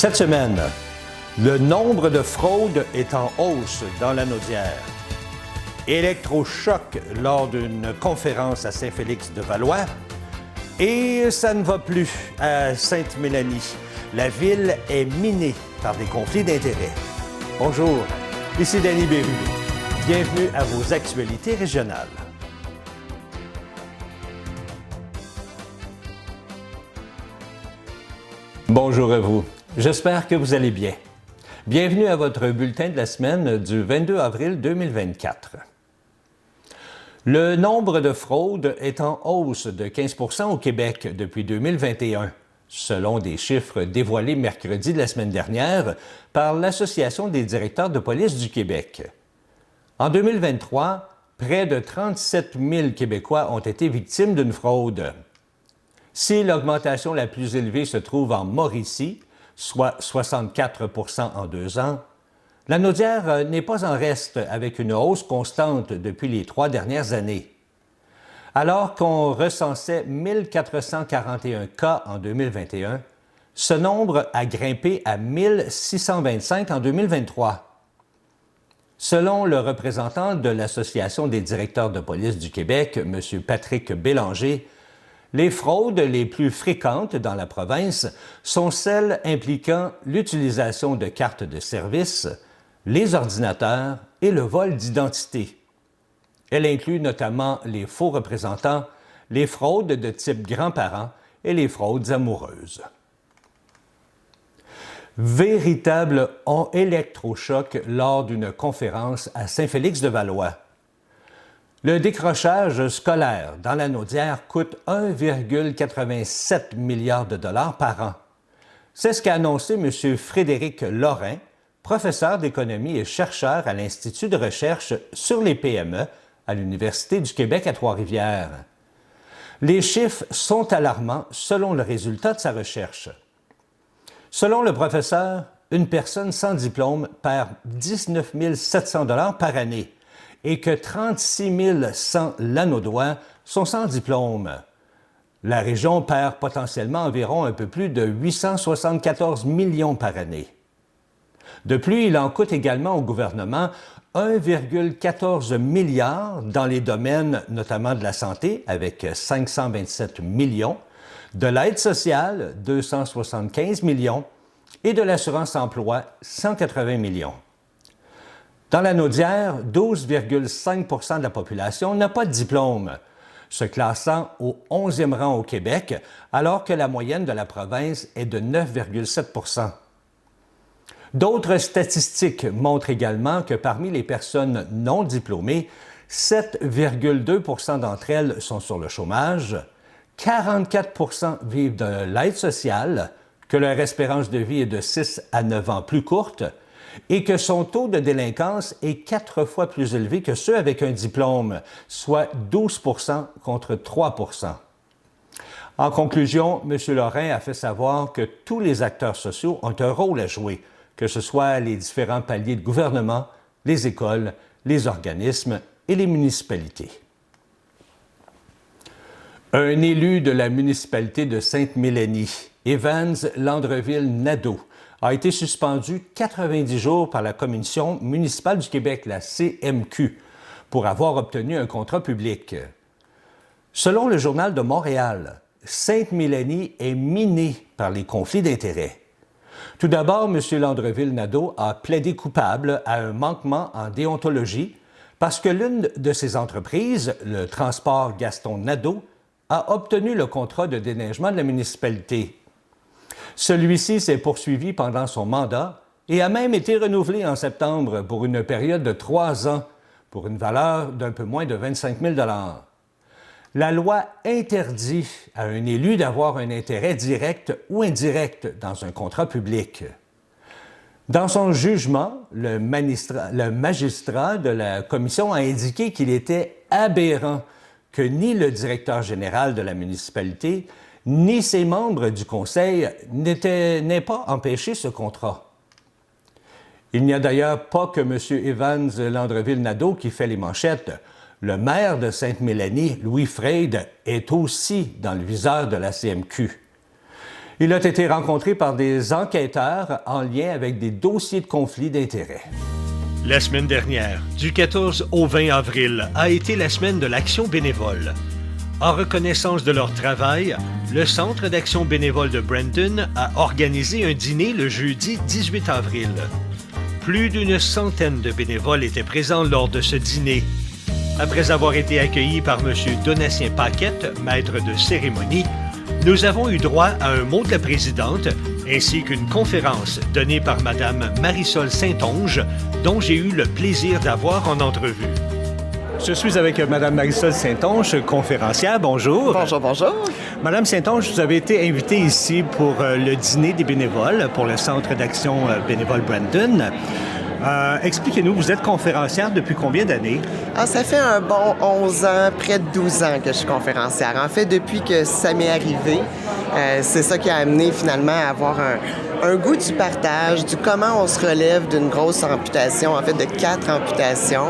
Cette semaine, le nombre de fraudes est en hausse dans la Naudière. Électrochoc lors d'une conférence à Saint-Félix-de-Valois. Et ça ne va plus à Sainte-Mélanie. La ville est minée par des conflits d'intérêts. Bonjour, ici Denis Bérubé. Bienvenue à vos actualités régionales. Bonjour à vous. J'espère que vous allez bien. Bienvenue à votre bulletin de la semaine du 22 avril 2024. Le nombre de fraudes est en hausse de 15 % au Québec depuis 2021, selon des chiffres dévoilés mercredi de la semaine dernière par l'Association des directeurs de police du Québec. En 2023, près de 37 000 Québécois ont été victimes d'une fraude. Si l'augmentation la plus élevée se trouve en Mauricie, soit 64 % en 2 ans, la Naudière n'est pas en reste avec une hausse constante depuis les 3 dernières années. Alors qu'on recensait 1441 cas en 2021, ce nombre a grimpé à 1625 en 2023. Selon le représentant de l'Association des directeurs de police du Québec, M. Patrick Bélanger, les fraudes les plus fréquentes dans la province sont celles impliquant l'utilisation de cartes de service, les ordinateurs et le vol d'identité. Elle inclut notamment les faux représentants, les fraudes de type grands-parents et les fraudes amoureuses. Véritable électrochoc lors d'une conférence à Saint-Félix-de-Valois. Le décrochage scolaire dans la Naudière coûte 1,87 milliard de dollars par an. C'est ce qu'a annoncé M. Frédéric Lorrain, professeur d'économie et chercheur à l'Institut de recherche sur les PME à l'Université du Québec à Trois-Rivières. Les chiffres sont alarmants selon le résultat de sa recherche. Selon le professeur, une personne sans diplôme perd 19 700 $ par année et que 36 100 Lanaudois sont sans diplôme. La région perd potentiellement environ un peu plus de 874 millions par année. De plus, il en coûte également au gouvernement 1,14 milliard dans les domaines notamment de la santé, avec 527 millions, de l'aide sociale, 275 millions, et de l'assurance-emploi, 180 millions. Dans la Naudière, 12,5 % de la population n'a pas de diplôme, se classant au 11e rang au Québec, alors que la moyenne de la province est de 9,7 %. D'autres statistiques montrent également que parmi les personnes non diplômées, 7,2 % d'entre elles sont sur le chômage, 44 % vivent de l'aide sociale, que leur espérance de vie est de 6 à 9 ans plus courte, et que son taux de délinquance est 4 fois plus élevé que ceux avec un diplôme, soit 12 % contre 3 %. En conclusion, M. Lorrain a fait savoir que tous les acteurs sociaux ont un rôle à jouer, que ce soit les différents paliers de gouvernement, les écoles, les organismes et les municipalités. Un élu de la municipalité de Sainte-Mélanie, Evans Landreville-Nadeau, a été suspendu 90 jours par la Commission municipale du Québec, la CMQ, pour avoir obtenu un contrat public. Selon le Journal de Montréal, Sainte-Mélanie est minée par les conflits d'intérêts. Tout d'abord, M. Landreville-Nadeau a plaidé coupable à un manquement en déontologie parce que l'une de ses entreprises, le Transport Gaston Nadeau, a obtenu le contrat de déneigement de la municipalité. Celui-ci s'est poursuivi pendant son mandat et a même été renouvelé en septembre pour une période de 3 ans, pour une valeur d'un peu moins de 25 000 $. La loi interdit à un élu d'avoir un intérêt direct ou indirect dans un contrat public. Dans son jugement, le magistrat de la commission a indiqué qu'il était aberrant que ni le directeur général de la municipalité ni ses membres du conseil n'aient pas empêché ce contrat. Il n'y a d'ailleurs pas que M. Evans Landreville-Nadeau qui fait les manchettes. Le maire de Sainte-Mélanie, Louis Freyd, est aussi dans le viseur de la CMQ. Il a été rencontré par des enquêteurs en lien avec des dossiers de conflit d'intérêts. La semaine dernière, du 14 au 20 avril, a été la semaine de l'action bénévole. En reconnaissance de leur travail, le Centre d'action bénévole de Brandon a organisé un dîner le jeudi 18 avril. Plus d'une centaine de bénévoles étaient présents lors de ce dîner. Après avoir été accueillis par M. Donatien Paquette, maître de cérémonie, nous avons eu droit à un mot de la présidente ainsi qu'une conférence donnée par Mme Marisol Saint-Onge, dont j'ai eu le plaisir d'avoir en entrevue. Je suis avec Mme Marisol Saint-Onge, conférencière. Bonjour. Bonjour, bonjour. Mme Saint-Onge, vous avez été invitée ici pour le dîner des bénévoles pour le Centre d'action bénévole Brandon. Expliquez-nous, vous êtes conférencière depuis combien d'années? Ça fait un bon 11 ans, près de 12 ans que je suis conférencière. En fait, depuis que ça m'est arrivé, c'est ça qui a amené finalement à avoir un goût du partage, du comment on se relève d'une grosse amputation, en fait de 4 amputations.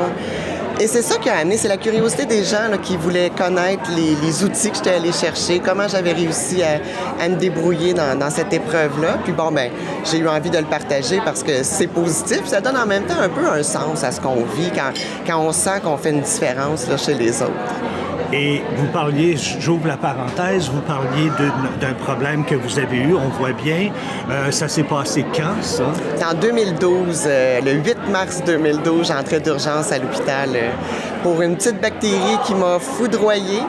Et c'est ça qui a amené, c'est la curiosité des gens là, qui voulaient connaître les outils que j'étais allée chercher, comment j'avais réussi à me débrouiller dans cette épreuve-là. Puis bon, ben, j'ai eu envie de le partager parce que c'est positif. Ça donne en même temps un peu un sens à ce qu'on vit quand on sent qu'on fait une différence là, chez les autres. Et vous parliez, j'ouvre la parenthèse, vous parliez d'un problème que vous avez eu, on voit bien. Ça s'est passé quand, ça? C'est en 2012, le 8 mars 2012, j'entrais d'urgence à l'hôpital pour une petite bactérie qui m'a foudroyée,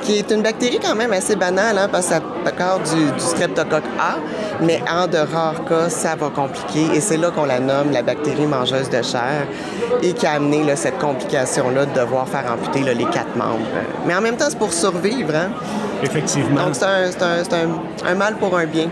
qui est une bactérie quand même assez banale, hein, parce que ça part du streptocoque A, mais en de rares cas, ça va compliquer. Et c'est là qu'on la nomme la bactérie mangeuse de chair et qui a amené là, cette complication-là de devoir faire amputer là, les 4 membres. Mais en même temps, c'est pour survivre, hein? Effectivement. Donc, c'est un mal pour un bien.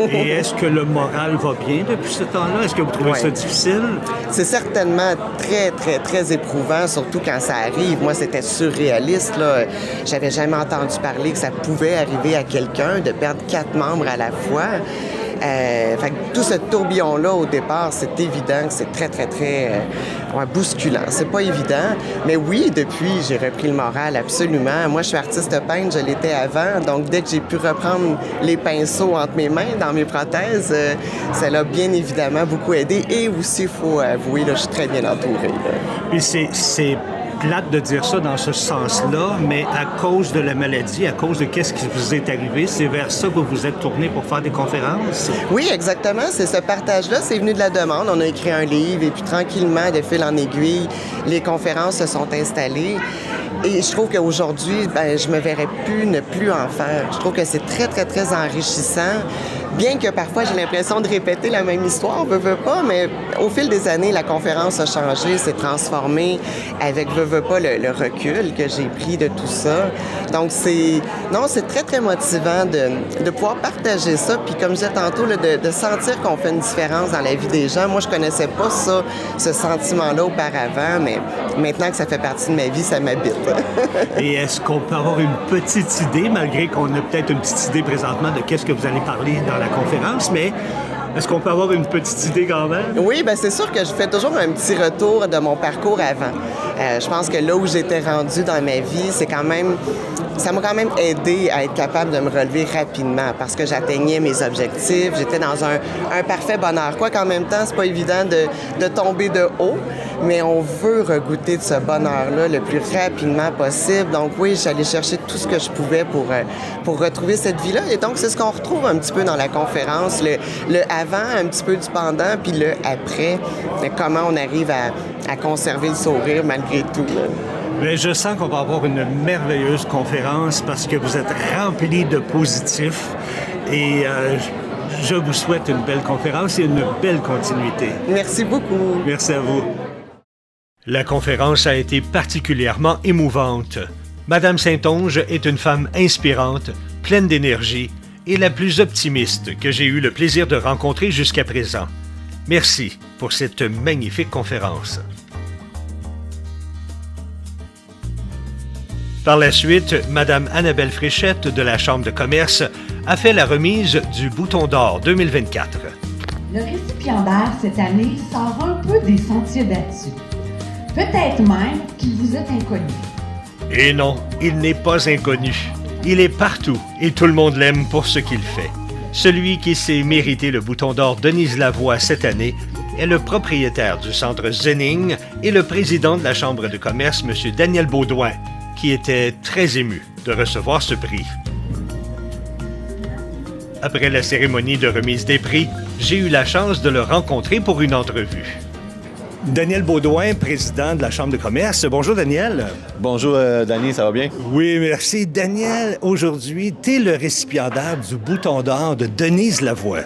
Et est-ce que le moral va bien depuis ce temps-là? Est-ce que vous trouvez ça difficile? C'est certainement très, très, très éprouvant, surtout quand ça arrive. Moi, c'était surréaliste, là. J'avais jamais entendu parler que ça pouvait arriver à quelqu'un de perdre 4 membres à la fois. Fait que tout ce tourbillon-là, au départ, c'est évident que c'est très, très, très bousculant. C'est pas évident. Mais oui, depuis, j'ai repris le moral, absolument. Moi, je suis artiste peintre, je l'étais avant. Donc, dès que j'ai pu reprendre les pinceaux entre mes mains, dans mes prothèses, ça l'a bien évidemment beaucoup aidé. Et aussi, il faut avouer, là, je suis très bien entouré. Puis c'est plate de dire ça dans ce sens-là, mais à cause de la maladie, à cause de qu'est-ce qui vous est arrivé, c'est vers ça que vous vous êtes tourné pour faire des conférences? Oui, exactement. C'est ce partage-là, c'est venu de la demande. On a écrit un livre et puis tranquillement, de fil en aiguille, les conférences se sont installées. Et je trouve qu'aujourd'hui, je me verrais plus ne plus en faire. Je trouve que c'est très, très, très enrichissant. Bien que parfois, j'ai l'impression de répéter la même histoire, veux pas, mais au fil des années, la conférence a changé, s'est transformée avec veux pas le recul que j'ai pris de tout ça. Donc, c'est très, très motivant de pouvoir partager ça. Puis, comme je disais tantôt, là, de sentir qu'on fait une différence dans la vie des gens. Moi, je connaissais pas ça, ce sentiment-là auparavant, mais maintenant que ça fait partie de ma vie, ça m'habite. Et est-ce qu'on peut avoir une petite idée, malgré qu'on a peut-être une petite idée présentement de qu'est-ce que vous allez parler dans la conférence, mais est-ce qu'on peut avoir une petite idée quand même? Oui, bien c'est sûr que je fais toujours un petit retour de mon parcours avant. Je pense que là où j'étais rendue dans ma vie, ça m'a quand même aidé à être capable de me relever rapidement parce que j'atteignais mes objectifs. J'étais dans un parfait bonheur. Quoi qu'en même temps, c'est pas évident de tomber de haut, mais on veut regoûter de ce bonheur-là le plus rapidement possible. Donc oui, j'allais chercher tout ce que je pouvais pour retrouver cette vie-là. Et donc, c'est ce qu'on retrouve un petit peu dans la conférence, le avant, un petit peu du pendant, puis le après. Comment on arrive à conserver le sourire malgré tout. Mais je sens qu'on va avoir une merveilleuse conférence parce que vous êtes remplis de positifs et je vous souhaite une belle conférence et une belle continuité. Merci beaucoup. Merci à vous. La conférence a été particulièrement émouvante. Madame Saint-Onge est une femme inspirante, pleine d'énergie et la plus optimiste que j'ai eu le plaisir de rencontrer jusqu'à présent. Merci pour cette magnifique conférence. Par la suite, Mme Annabelle Fréchette de la Chambre de commerce a fait la remise du Bouton d'or 2024. Le récipiendaire cette année sort un peu des sentiers battus. Peut-être même qu'il vous est inconnu. Et non, il n'est pas inconnu. Il est partout et tout le monde l'aime pour ce qu'il fait. Celui qui s'est mérité le bouton d'or Denise Lavoie cette année est le propriétaire du centre Zenning et le président de la Chambre de commerce, M. Daniel Baudouin, qui était très ému de recevoir ce prix. Après la cérémonie de remise des prix, j'ai eu la chance de le rencontrer pour une entrevue. Daniel Baudouin, président de la Chambre de commerce. Bonjour, Daniel. Bonjour, Danny, ça va bien? Oui, merci. Daniel, aujourd'hui, tu es le récipiendaire du bouton d'or de Denise Lavoie.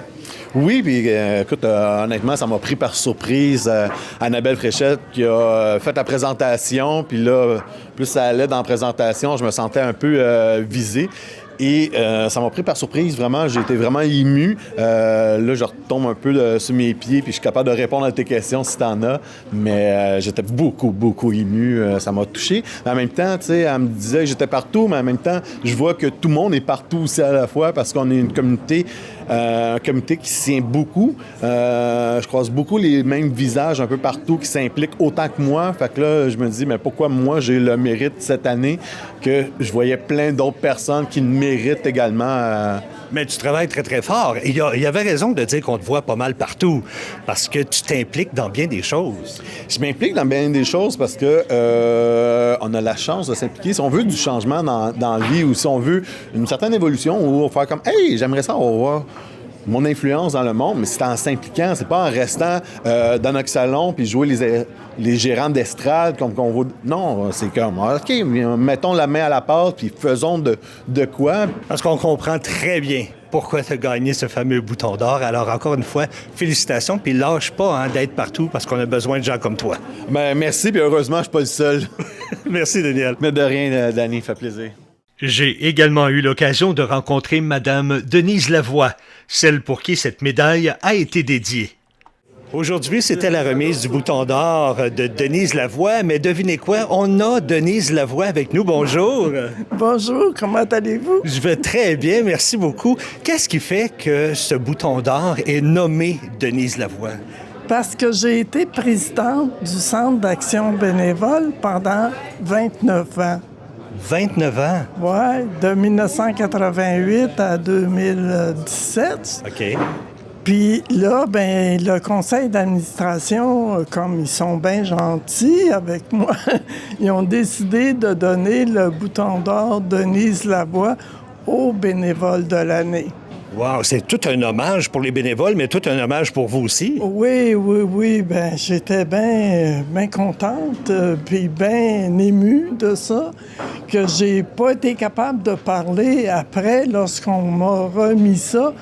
Oui, puis écoute, honnêtement, ça m'a pris par surprise. Annabelle Fréchette qui a fait la présentation, puis là, plus ça allait dans la présentation, je me sentais un peu visé. Et ça m'a pris par surprise, vraiment. J'ai été vraiment ému. Là, je retombe un peu sur mes pieds, puis je suis capable de répondre à tes questions si t'en as. Mais j'étais beaucoup ému. Ça m'a touché. Mais en même temps, tu sais, elle me disait que j'étais partout, mais en même temps, je vois que tout le monde est partout aussi à la fois parce qu'on est une communauté, un comité qui se tient beaucoup. Je croise beaucoup les mêmes visages un peu partout qui s'impliquent autant que moi. Fait que là, je me dis, mais pourquoi moi, j'ai le mérite cette année que je voyais plein d'autres personnes qui me méritent également. Mais tu travailles très, très fort. Il y avait raison de dire qu'on te voit pas mal partout parce que tu t'impliques dans bien des choses. Je m'implique dans bien des choses parce que on a la chance de s'impliquer. Si on veut du changement dans la vie ou si on veut une certaine évolution ou on va faire comme « Hey, j'aimerais ça avoir mon influence dans le monde », mais c'est en s'impliquant, c'est pas en restant dans notre salon puis jouer les gérants d'estrade comme qu'on veut. Non, c'est comme, OK, mettons la main à la pâte puis faisons de quoi. Parce qu'on comprend très bien pourquoi tu as gagné ce fameux bouton d'or. Alors, encore une fois, félicitations, puis lâche pas d'être partout parce qu'on a besoin de gens comme toi. Ben, merci, puis heureusement, je suis pas le seul. Merci, Daniel. Mais de rien, Danny, ça fait plaisir. J'ai également eu l'occasion de rencontrer Madame Denise Lavoie, celle pour qui cette médaille a été dédiée. Aujourd'hui, c'était la remise du bouton d'or de Denise Lavoie, mais devinez quoi? On a Denise Lavoie avec nous. Bonjour. Bonjour, comment allez-vous? Je vais très bien, merci beaucoup. Qu'est-ce qui fait que ce bouton d'or est nommé Denise Lavoie? Parce que j'ai été présidente du Centre d'action bénévole pendant 29 ans. 29 ans? Oui, de 1988 à 2017. OK. Puis là, ben le conseil d'administration, comme ils sont bien gentils avec moi, ils ont décidé de donner le bouton d'or Denise Lavoie aux bénévoles de l'année. Wow, c'est tout un hommage pour les bénévoles, mais tout un hommage pour vous aussi. Oui. Ben, j'étais bien contente, puis bien émue de ça, que j'ai pas été capable de parler après, lorsqu'on m'a remis ça.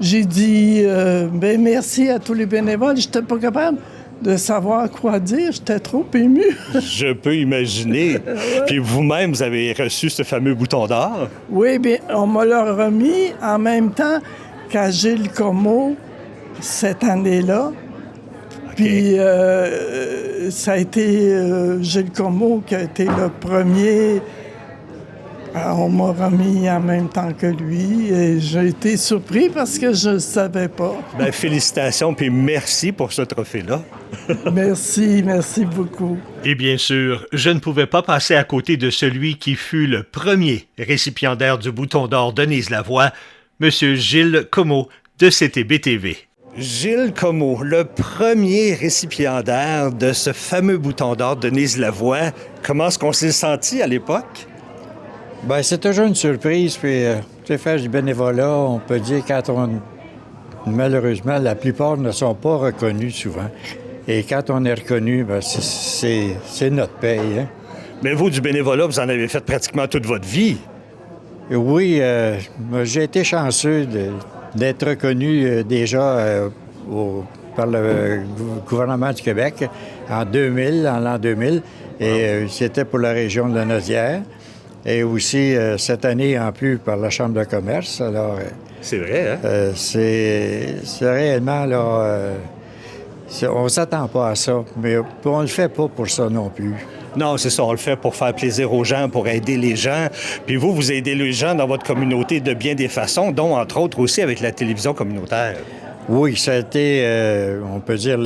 J'ai dit, ben merci à tous les bénévoles. J'étais pas capable de savoir quoi dire. J'étais trop émue. Je peux imaginer. Puis vous-même, vous avez reçu ce fameux bouton d'or. Oui, bien, on me l'a remis en même temps qu'à Gilles Comeau cette année-là. Okay. Puis ça a été Gilles Comeau qui a été le premier. On m'a remis en même temps que lui et j'ai été surpris parce que je ne savais pas. Bien, félicitations puis merci pour ce trophée-là. Merci beaucoup. Et bien sûr, je ne pouvais pas passer à côté de celui qui fut le premier récipiendaire du bouton d'or Denise Lavoie, M. Gilles Comeau de CTB-TV. Gilles Comeau, le premier récipiendaire de ce fameux bouton d'or Denise Lavoie. Comment est-ce qu'on s'est senti à l'époque? Bien, c'est toujours une surprise. Puis, tu sais, faire du bénévolat, on peut dire malheureusement, la plupart ne sont pas reconnus souvent. Et quand on est reconnu, bien, c'est notre paye. Hein? Mais vous, du bénévolat, vous en avez fait pratiquement toute votre vie. Oui, j'ai été chanceux d'être reconnu déjà par le gouvernement du Québec en l'an 2000. Et c'était pour la région de la Naudière. Et aussi, cette année, en plus, par la Chambre de commerce. Alors, c'est vrai, hein? C'est réellement, là... on ne s'attend pas à ça, mais on ne le fait pas pour ça non plus. Non, c'est ça, on le fait pour faire plaisir aux gens, pour aider les gens. Puis vous aidez les gens dans votre communauté de bien des façons, dont, entre autres, aussi avec la télévision communautaire. Oui, ça a été, on peut dire,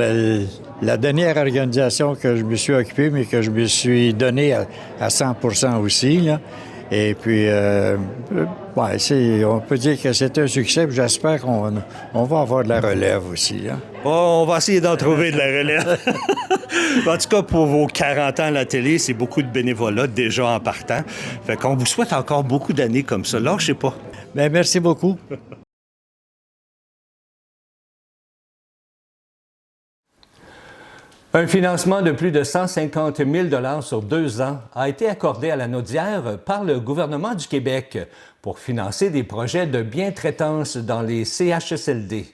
la dernière organisation que je me suis occupé, mais que je me suis donné à 100% aussi, là. Et puis, on peut dire que c'est un succès. J'espère qu'on va avoir de la relève aussi. Hein. On va essayer d'en trouver de la relève. En tout cas, pour vos 40 ans à la télé, c'est beaucoup de bénévolat déjà en partant. Fait qu'on vous souhaite encore beaucoup d'années comme ça. Lâchez pas. Bien, merci beaucoup. Un financement de plus de 150 000 sur 2 ans a été accordé à la Naudière par le gouvernement du Québec pour financer des projets de bientraitance dans les CHSLD.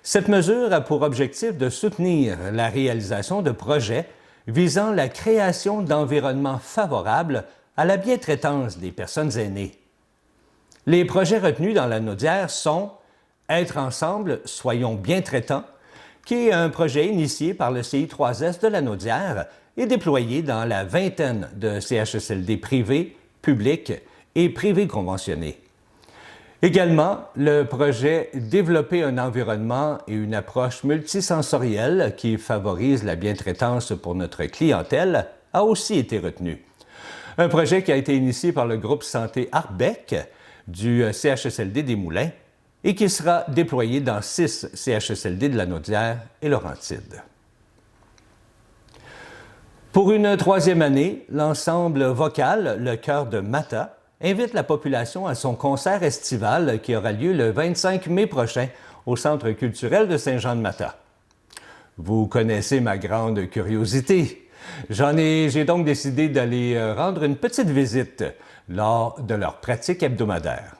Cette mesure a pour objectif de soutenir la réalisation de projets visant la création d'environnements favorables à la bientraitance des personnes aînées. Les projets retenus dans la Naudière sont « Être ensemble, soyons bien traitants », qui est un projet initié par le CI3S de la Naudière et déployé dans la vingtaine de CHSLD privés, publics et privés conventionnés. Également, le projet « Développer un environnement et une approche multisensorielle qui favorise la bientraitance pour notre clientèle » a aussi été retenu. Un projet qui a été initié par le groupe Santé Arbec du CHSLD des Moulins et qui sera déployé dans 6 CHSLD de la Naudière et Laurentides. Pour une 3e année, l'ensemble vocal Le Chœur de Matha invite la population à son concert estival qui aura lieu le 25 mai prochain au Centre culturel de Saint-Jean-de-Matha. Vous connaissez ma grande curiosité. J'ai donc décidé d'aller rendre une petite visite lors de leur pratique hebdomadaire.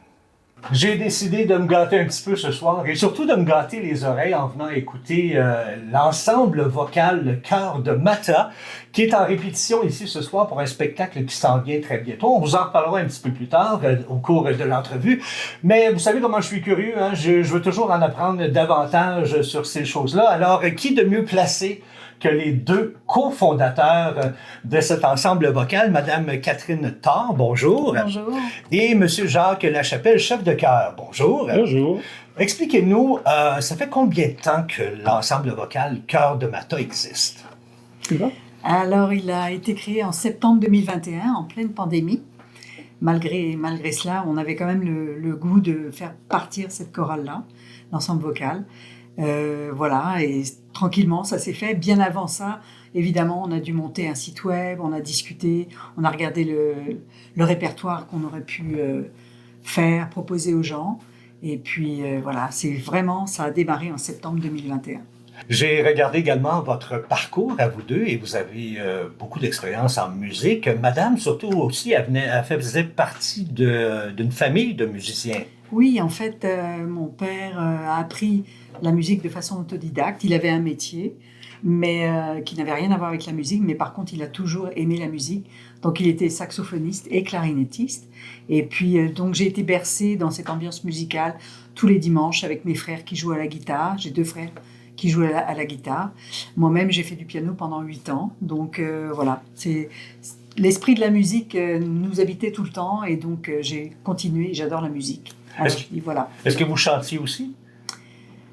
J'ai décidé de me gâter un petit peu ce soir et surtout de me gâter les oreilles en venant écouter l'ensemble vocal Le Chœur de Matha qui est en répétition ici ce soir pour un spectacle qui s'en vient très bientôt. On vous en reparlera un petit peu plus tard au cours de l'entrevue. Mais vous savez comment je suis curieux, hein? Je veux toujours en apprendre davantage sur ces choses-là. Alors, qui de mieux placé que les 2 cofondateurs de cet ensemble vocal, Madame Catherine Thor, bonjour. Bonjour. Et Monsieur Jacques Lachapelle, chef de chœur, bonjour. Bonjour. Expliquez-nous, ça fait combien de temps que l'ensemble vocal Chœur de Matha existe? Alors, il a été créé en septembre 2021, en pleine pandémie. Malgré cela, on avait quand même le goût de faire partir cette chorale-là, l'ensemble vocal. Voilà, et tranquillement, ça s'est fait. Bien avant ça, évidemment, on a dû monter un site web, on a discuté, on a regardé le répertoire qu'on aurait pu faire, proposer aux gens. Et puis, voilà, ça a démarré en septembre 2021. J'ai regardé également votre parcours à vous deux et vous avez beaucoup d'expérience en musique. Madame, surtout aussi, elle faisait partie d'une famille de musiciens. Oui, en fait, mon père a appris la musique de façon autodidacte. Il avait un métier, mais qui n'avait rien à voir avec la musique, mais par contre, il a toujours aimé la musique. Donc, il était saxophoniste et clarinettiste. Et puis, donc, j'ai été bercée dans cette ambiance musicale tous les dimanches avec mes frères qui jouent à la guitare. J'ai 2 frères qui jouent à la guitare. Moi-même, j'ai fait du piano pendant 8 ans. Donc, voilà, l'esprit de la musique nous habitait tout le temps. Et donc, j'ai continué. J'adore la musique. Alors, voilà. Est-ce que vous chantiez aussi?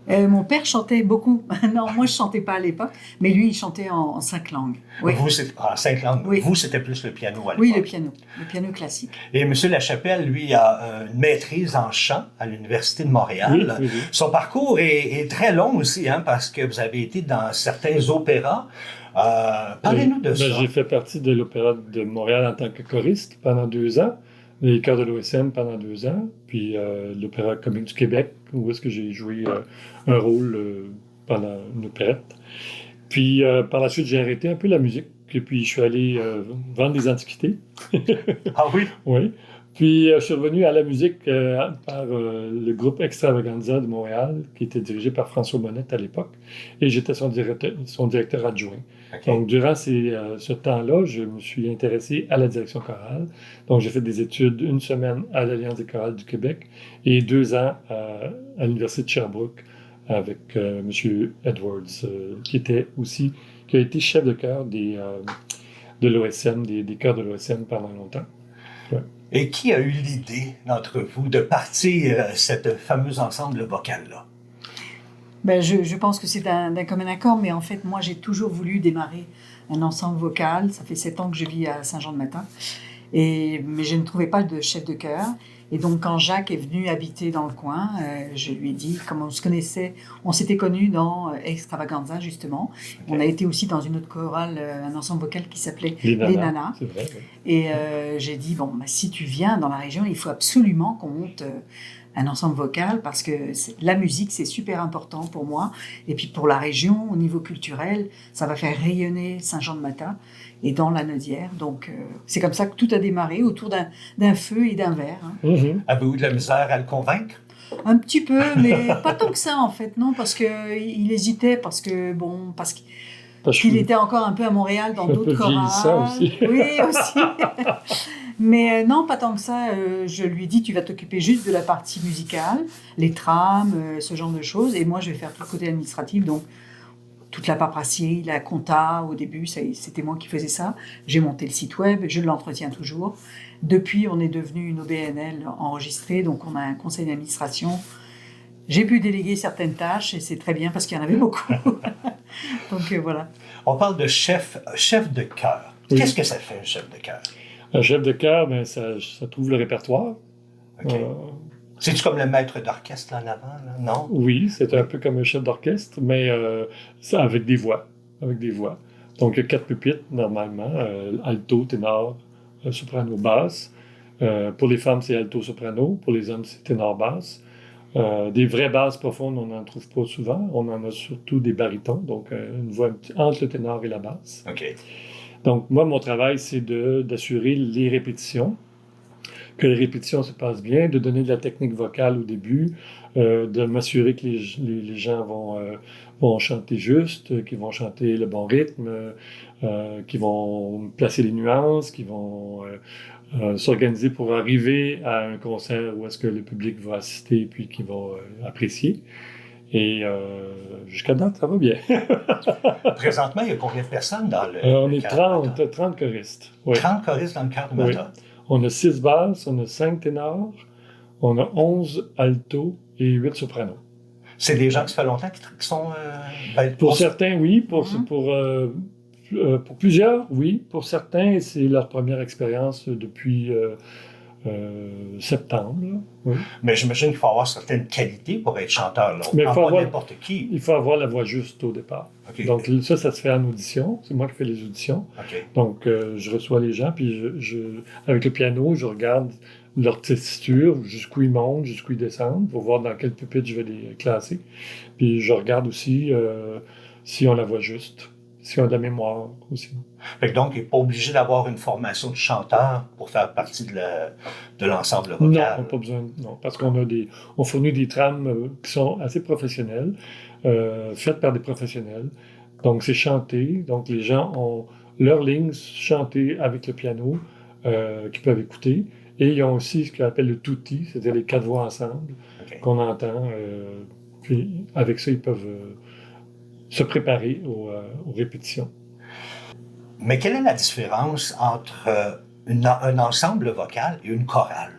Mon père chantait beaucoup. Non, moi, je ne chantais pas à l'époque, mais lui, il chantait en 5 langues. Oui. Vous, en 5 langues. Oui. Vous, c'était plus le piano à l'époque. Oui, le piano classique. Et M. Lachapelle, lui, a une maîtrise en chant à l'Université de Montréal. Oui. Son parcours est très long aussi, hein, parce que vous avez été dans certains opéras. Parlez-nous de ça. J'ai fait partie de l'Opéra de Montréal en tant que choriste pendant 2 ans. Les chœurs de l'OSM pendant 2 ans, puis l'Opéra comique du Québec, où est-ce que j'ai joué un rôle pendant une opérette. Puis par la suite, j'ai arrêté un peu la musique, et puis je suis allé vendre des antiquités. Ah oui? Oui. Puis je suis revenu à la musique par le groupe Extravaganza de Montréal, qui était dirigé par François Monette à l'époque, et j'étais son directeur adjoint. Okay. Donc, durant ce temps-là, je me suis intéressé à la direction chorale. Donc, j'ai fait des études 1 semaine à l'Alliance des chorales du Québec et 2 ans à l'Université de Sherbrooke avec M. Edwards, qui a été chef de chœur de l'OSM, des chœurs de l'OSM pendant longtemps. Ouais. Et qui a eu l'idée, d'entre vous, de partir cette fameuse ensemble vocal-là? Ben, je pense que c'est d'un commun accord, mais en fait, moi, j'ai toujours voulu démarrer un ensemble vocal. Ça fait 7 ans que je vis à Saint-Jean-de-Matha. Mais je ne trouvais pas de chef de chœur. Et donc, quand Jacques est venu habiter dans le coin, je lui ai dit, comme on se connaissait, on s'était connus dans Extravaganza, justement. Okay. On a été aussi dans une autre chorale, un ensemble vocal qui s'appelait Les Nanas. C'est vrai, oui. Et j'ai dit, bon, bah, si tu viens dans la région, il faut absolument qu'on monte un ensemble vocal parce que la musique, c'est super important pour moi. Et puis pour la région, au niveau culturel, ça va faire rayonner Saint-Jean-de-Matha et dans la Nodière. Donc, c'est comme ça que tout a démarré, autour d'un feu et d'un verre. Hein. Mm-hmm. Avez-vous de la misère à le convaincre? Un petit peu, mais pas tant que ça, en fait, non, parce qu'il hésitait, parce qu'il était encore un peu à Montréal dans d'autres chorales. Aussi. Oui, aussi. Mais non, pas tant que ça. Je lui ai dit, tu vas t'occuper juste de la partie musicale, les trames, ce genre de choses, et moi, je vais faire tout le côté administratif, donc toute la paperasserie, la compta, au début, c'était moi qui faisais ça. J'ai monté le site web, je l'entretiens toujours. Depuis, on est devenu une OBNL enregistrée, donc on a un conseil d'administration. J'ai pu déléguer certaines tâches, et c'est très bien parce qu'il y en avait beaucoup. Donc voilà. On parle de chef de chœur. Oui. Qu'est-ce que ça fait, un chef de chœur? Un chef de chœur, ben, ça trouve le répertoire. OK. C'est-tu comme le maître d'orchestre là en avant, là? Non? Oui, c'est un peu comme un chef d'orchestre, mais ça avec des voix. Donc, il y a 4 pupitres, normalement. Alto, ténor, soprano, basse. Pour les femmes, c'est alto, soprano. Pour les hommes, c'est ténor, basse. Des vraies basses profondes, on n'en trouve pas souvent. On en a surtout des barytons, donc une voix entre le ténor et la basse. OK. Donc, moi, mon travail, c'est d'assurer les répétitions, que les répétitions se passent bien, de donner de la technique vocale au début, de m'assurer que les gens vont chanter juste, qu'ils vont chanter le bon rythme, qu'ils vont placer les nuances, qu'ils vont s'organiser pour arriver à un concert où est-ce que le public va assister puis qu'ils vont apprécier. Et jusqu'à date, ça va bien. Présentement, il y a combien de personnes dans le on est 30 choristes. Oui. 30 choristes dans le chœur de Matha. Oui. On a 6 basses, on a 5 ténors, on a 11 altos et 8 sopranos. C'est des gens qui ça fait longtemps qui sont... pour certains, oui. Pour plusieurs, oui. Pour certains, c'est leur première expérience depuis... septembre. Oui. Mais j'imagine qu'il faut avoir certaines qualités pour être chanteur. Là. Mais pas n'importe qui. Il faut avoir la voix juste au départ. Okay. Donc ça se fait en audition. C'est moi qui fais les auditions. Okay. Donc je reçois les gens, puis avec le piano, je regarde leur tessiture, jusqu'où ils montent, jusqu'où ils descendent, pour voir dans quel pupitre je vais les classer. Puis je regarde aussi si on la voit juste. Si on a de la mémoire aussi. Donc, il n'est pas obligé d'avoir une formation de chanteur pour faire partie de l'ensemble vocal. Non, on n'a pas besoin. Non, parce on fournit des trames qui sont assez professionnelles, faites par des professionnels. Donc, c'est chanté. Donc, les gens ont leurs lignes chantées avec le piano qu'ils peuvent écouter. Et ils ont aussi ce qu'on appelle le tutti, c'est-à-dire les 4 voix ensemble qu'on entend. Puis, avec ça, ils peuvent... se préparer aux répétitions. Mais quelle est la différence entre un ensemble vocal et une chorale?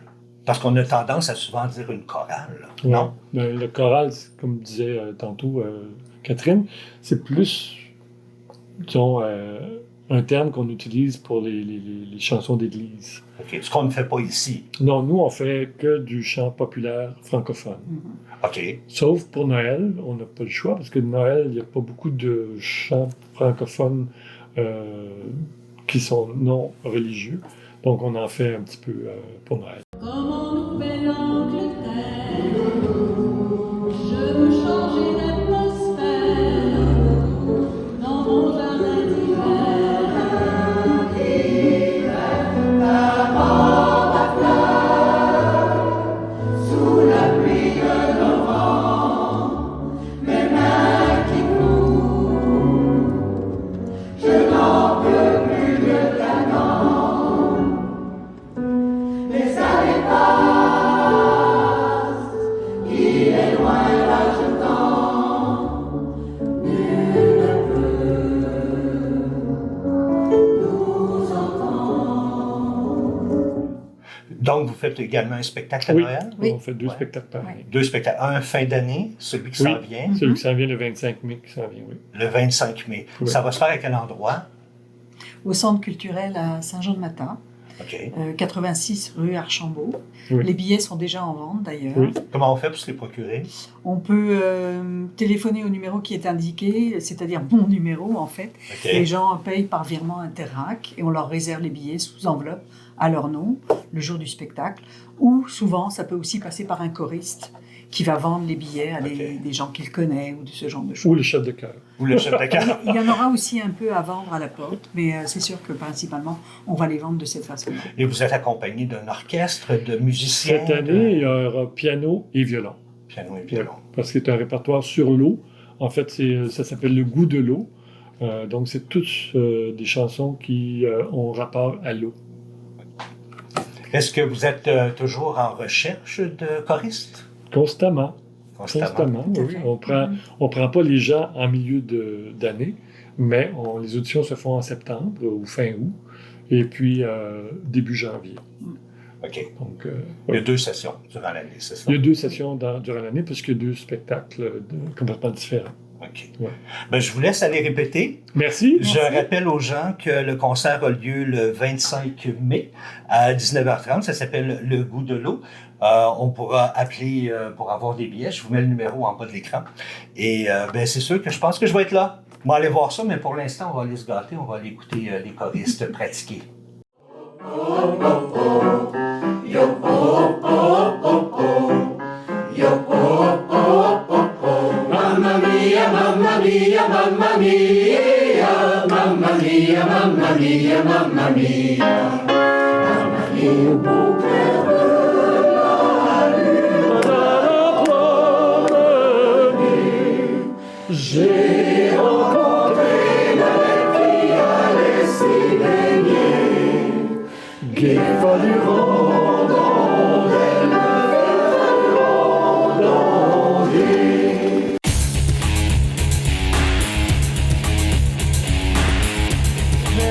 Parce qu'on a tendance à souvent dire une chorale, ouais. Non? Ben, le choral, comme disait tantôt Catherine, c'est plus, disons, un terme qu'on utilise pour les chansons d'église. OK. Ce qu'on ne fait pas ici. Non, nous, on fait que du chant populaire francophone. Mm-hmm. OK. Sauf pour Noël, on n'a pas le choix, parce que Noël, il n'y a pas beaucoup de chants francophones qui sont non religieux. Donc, on en fait un petit peu pour Noël. Comme en Nouvelle-Angleterre, je veux changer d'atmosphère dans mon jardin d'hiver. Sous la pluie de novembre, mes mains qui courent, je n'en peux plus de ta langue. Les années passent, il est loin l'âge temps, nul ne peut nous entendre. Donc, vous faites également un spectacle à Noël? Oui, on fait 2 spectacles par année. 2 spectacles. Un fin d'année, celui qui s'en vient. Celui qui s'en vient le 25 mai, qui s'en vient, oui. Le 25 mai. Oui. Ça va se faire à quel endroit? Au Centre culturel à Saint-Jean-de-Matha. OK. 86 rue Archambault. Oui. Les billets sont déjà en vente d'ailleurs. Oui. Comment on fait pour se les procurer? On peut téléphoner au numéro qui est indiqué, c'est-à-dire mon numéro en fait. OK. Les gens payent par virement Interrac et on leur réserve les billets sous enveloppe à leur nom le jour du spectacle. Ou souvent, ça peut aussi passer par un choriste qui va vendre les billets à des gens qu'il connaît ou de ce genre de choses. Ou le chef de chœur. Ou le chef de chœur. Il y en aura aussi un peu à vendre à la porte, mais c'est sûr que principalement, on va les vendre de cette façon-là. Et vous êtes accompagné d'un orchestre, de musiciens? Cette année, il y aura piano et violon. Piano et violon. Parce que c'est un répertoire sur l'eau. En fait, ça s'appelle Le goût de l'eau. Donc, c'est toutes des chansons qui ont rapport à l'eau. Est-ce que vous êtes toujours en recherche de choristes? Constamment, Tout à oui. fait. On prend pas les gens en milieu d'année, mais les auditions se font en septembre ou fin août, et puis début janvier. OK. Donc, Il y a 2 sessions durant l'année, c'est ça? il y a 2 sessions durant l'année, parce qu'il y a 2 spectacles complètement différents. OK. Ouais. Ben, je vous laisse aller répéter. Merci. Je rappelle aux gens que le concert a lieu le 25 mai à 19h30. Ça s'appelle Le goût de l'eau. On pourra appeler pour avoir des billets. Je vous mets le numéro en bas de l'écran. Et ben, c'est sûr que je pense que je vais être là. On va aller voir ça, mais pour l'instant, on va aller se gâter. On va aller écouter les choristes pratiquer. Mamma mia, mamma mia, mamma mia, mamma mia, mamma mia, mamma mia. Mamma mia, au beau clair de la lune, à la promenade, j'ai rencontré la belle qui allait s'y baigner. Gai folle hirondelle,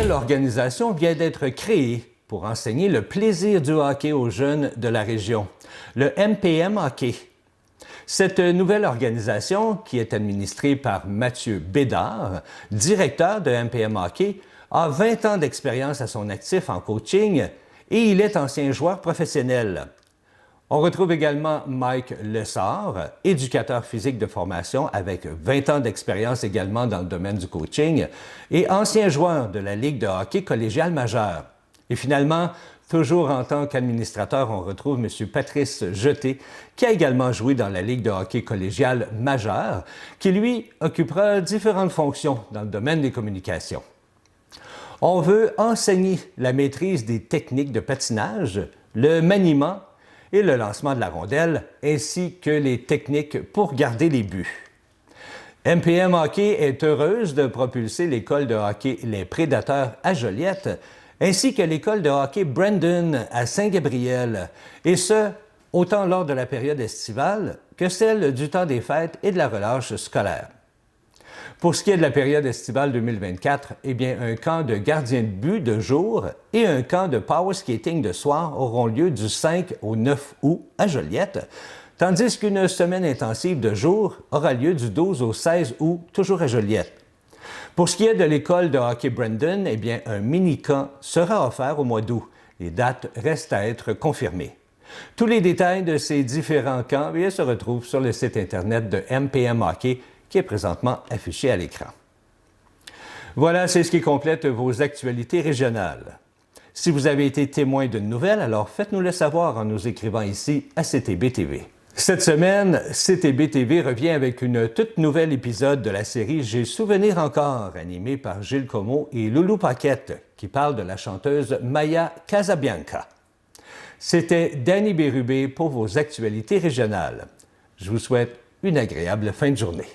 L'organisation vient d'être créée pour enseigner le plaisir du hockey aux jeunes de la région, le MPM Hockey. Cette nouvelle organisation, qui est administrée par Mathieu Bédard, directeur de MPM Hockey, a 20 ans d'expérience à son actif en coaching et il est ancien joueur professionnel. On retrouve également Mike Lessard, éducateur physique de formation avec 20 ans d'expérience également dans le domaine du coaching et ancien joueur de la Ligue de hockey collégiale majeure. Et finalement, toujours en tant qu'administrateur, on retrouve M. Patrice Jeté, qui a également joué dans la Ligue de hockey collégiale majeure, qui lui occupera différentes fonctions dans le domaine des communications. On veut enseigner la maîtrise des techniques de patinage, le maniement et le lancement de la rondelle, ainsi que les techniques pour garder les buts. MPM Hockey est heureuse de propulser l'école de hockey Les Prédateurs à Joliette, ainsi que l'école de hockey Brandon à Saint-Gabriel, et ce, autant lors de la période estivale que celle du temps des fêtes et de la relâche scolaire. Pour ce qui est de la période estivale 2024, eh bien, un camp de gardien de but de jour et un camp de power skating de soir auront lieu du 5 au 9 août à Joliette, tandis qu'une semaine intensive de jour aura lieu du 12 au 16 août, toujours à Joliette. Pour ce qui est de l'école de hockey Brandon, eh bien, un mini-camp sera offert au mois d'août. Les dates restent à être confirmées. Tous les détails de ces différents camps bien, se retrouvent sur le site Internet de MPM Hockey, qui est présentement affiché à l'écran. Voilà, c'est ce qui complète vos actualités régionales. Si vous avez été témoin d'une nouvelle, alors faites-nous le savoir en nous écrivant ici à CTB-TV. Cette semaine, CTB-TV revient avec une toute nouvelle épisode de la série J'ai souvenir encore, animé par Gilles Comeau et Loulou Paquette, qui parle de la chanteuse Maya Casabianca. C'était Danny Bérubé pour vos actualités régionales. Je vous souhaite une agréable fin de journée.